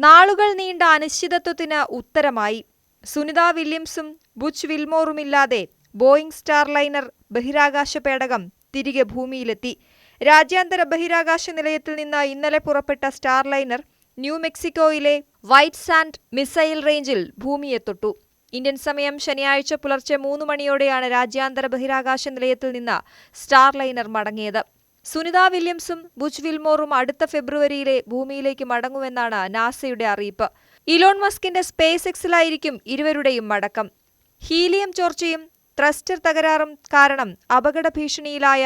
നാളുകൾ നീണ്ട അനിശ്ചിതത്വത്തിന് ഉത്തരമായി. സുനിത വില്യംസും ബുച്ച് വിൽമോറുമില്ലാതെ ബോയിംഗ് സ്റ്റാർലൈനർ ബഹിരാകാശ പേടകം തിരികെ ഭൂമിയിലെത്തി. രാജ്യാന്തര ബഹിരാകാശ നിലയത്തിൽ നിന്ന് ഇന്നലെ പുറപ്പെട്ട സ്റ്റാർലൈനർ ന്യൂ മെക്സിക്കോയിലെ വൈറ്റ് സാൻഡ് മിസൈൽ റേഞ്ചിൽ ഭൂമിയെ തൊട്ടു. ഇന്ത്യൻ സമയം ശനിയാഴ്ച പുലർച്ചെ 3 മണിയോടെയാണ് രാജ്യാന്തര ബഹിരാകാശ നിലയത്തിൽ നിന്ന് സ്റ്റാർലൈനർ മടങ്ങിയത്. സുനിത വില്യംസും ബുച്ച് വിൽമോറും അടുത്ത ഫെബ്രുവരിയിലെ ഭൂമിയിലേക്ക് മടങ്ങുമെന്നാണ് നാസയുടെ അറിയിപ്പ്. ഇലോൺ മസ്കിന്റെ സ്പേസ് എക്സിലായിരിക്കും ഇരുവരുടെയും മടക്കം. ഹീലിയം ചോർച്ചയും ത്രസ്റ്റർ തകരാറും കാരണം അപകട ഭീഷണിയിലായ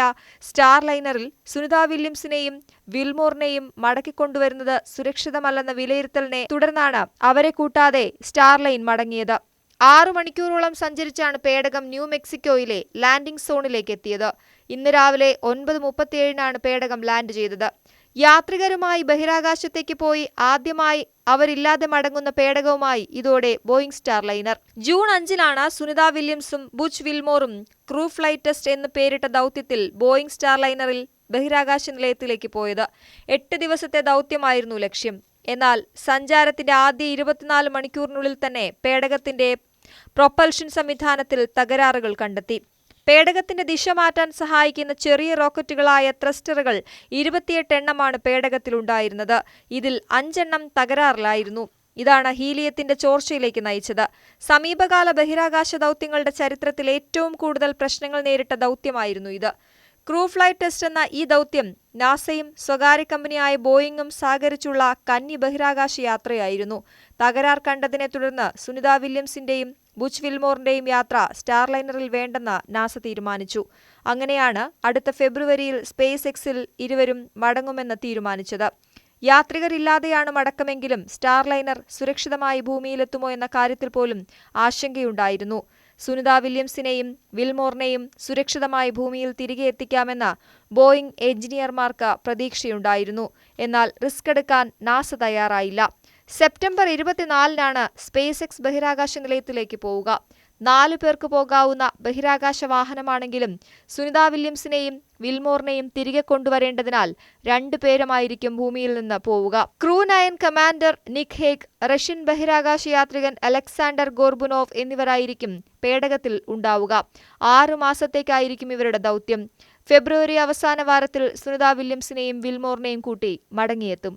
സ്റ്റാർലൈനറിൽ സുനിത വില്യംസിനെയും വിൽമോറിനെയും മടക്കിക്കൊണ്ടുവരുന്നത് സുരക്ഷിതമല്ലെന്ന വിലയിരുത്തലിനെ തുടർന്നാണ് അവരെ കൂട്ടാതെ സ്റ്റാർലൈൻ മടങ്ങിയത്. 6 മണിക്കൂറോളം സഞ്ചരിച്ചാണ് പേടകം ന്യൂ മെക്സിക്കോയിലെ ലാൻഡിംഗ് സോണിലേക്ക് എത്തിയത്. ഇന്ന് രാവിലെ 9:37 പേടകം ലാൻഡ് ചെയ്തത്. യാത്രികരുമായി ബഹിരാകാശത്തേക്ക് പോയി ആദ്യമായി അവരില്ലാതെ മടങ്ങുന്ന പേടകവുമായി ഇതോടെ ബോയിംഗ് സ്റ്റാർലൈനർ. ജൂൺ 5 സുനിത വില്യംസും ബുച്ച് വിൽമോറും ക്രൂ ഫ്ലൈറ്റ് ടെസ്റ്റ് എന്ന് പേരിട്ട ദൗത്യത്തിൽ ബോയിംഗ് സ്റ്റാർലൈനറിൽ ബഹിരാകാശ നിലയത്തിലേക്ക് പോയത്. 8 ദിവസത്തെ ദൗത്യമായിരുന്നു ലക്ഷ്യം. എന്നാൽ സഞ്ചാരത്തിന്റെ ആദ്യ 24 മണിക്കൂറിനുള്ളിൽ തന്നെ പേടകത്തിന്റെ പ്രൊപ്പൽഷൻ സംവിധാനത്തിൽ തകരാറുകൾ കണ്ടെത്തി. പേടകത്തിന്റെ ദിശ മാറ്റാൻ സഹായിക്കുന്ന ചെറിയ റോക്കറ്റുകളായ ത്രസ്റ്ററുകൾ 28 എണ്ണമാണ് പേടകത്തിലുണ്ടായിരുന്നത്. ഇതിൽ 5 എണ്ണം തകരാറിലായിരുന്നു. ഇതാണ് ഹീലിയത്തിന്റെ ചോർച്ചയിലേക്ക് നയിച്ചത്. സമീപകാല ബഹിരാകാശ ദൗത്യങ്ങളുടെ ചരിത്രത്തിൽ ഏറ്റവും കൂടുതൽ പ്രശ്നങ്ങൾ നേരിട്ട ദൗത്യമായിരുന്നു ഇത്. ക്രൂ ഫ്ലൈറ്റ് ടെസ്റ്റ് എന്ന ഈ ദൗത്യം നാസയും സ്വകാര്യ കമ്പനിയായ ബോയിങ്ങും സഹകരിച്ചുള്ള കന്നി ബഹിരാകാശ യാത്രയായിരുന്നു. തകരാർ കണ്ടതിനെ തുടർന്ന് സുനിത വില്യംസിന്റെയും ബുച്ച് വിൽമോറിന്റെയും യാത്ര സ്റ്റാർലൈനറിൽ വേണ്ടെന്ന് നാസ തീരുമാനിച്ചു. അങ്ങനെയാണ് അടുത്ത ഫെബ്രുവരിയിൽ സ്പേസ് എക്സിൽ ഇരുവരും മടങ്ങുമെന്ന് തീരുമാനിച്ചത്. യാത്രികരില്ലാതെയാണ് മടക്കമെങ്കിലും സ്റ്റാർലൈനർ സുരക്ഷിതമായി ഭൂമിയിലെത്തുമോ എന്ന കാര്യത്തിൽ പോലും ആശങ്കയുണ്ടായിരുന്നു. സുനിത വില്യംസിനെയും വിൽമോറിനെയും സുരക്ഷിതമായി ഭൂമിയിൽ തിരികെ എത്തിക്കാമെന്ന് ബോയിംഗ് എഞ്ചിനീയർമാർക്ക് പ്രതീക്ഷയുണ്ടായിരുന്നു. എന്നാൽ റിസ്ക് എടുക്കാൻ നാസ തയ്യാറായില്ല. സെപ്റ്റംബർ 24 സ്പേസ് എക്സ് ബഹിരാകാശ നിലയത്തിലേക്ക് പോവുക. 4 പേർക്ക് പോകാവുന്ന ബഹിരാകാശ വാഹനമാണെങ്കിലും സുനിത വില്യംസിനെയും വിൽമോറിനെയും തിരികെ കൊണ്ടുവരേണ്ടതിനാൽ 2 പേരുമായിരിക്കും ഭൂമിയിൽ നിന്ന് പോവുക. Crew 9 commander Nick Hague, Russian ബഹിരാകാശ യാത്രികൻ അലക്സാണ്ടർ ഗോർബുനോവ് എന്നിവരായിരിക്കും പേടകത്തിൽ ഉണ്ടാവുക. 6 മാസത്തേക്കായിരിക്കും ഇവരുടെ ദൗത്യം. ഫെബ്രുവരി അവസാന വാരത്തിൽ സുനിത വില്യംസിനെയും വിൽമോറിനെയും കൂട്ടി മടങ്ങിയെത്തും.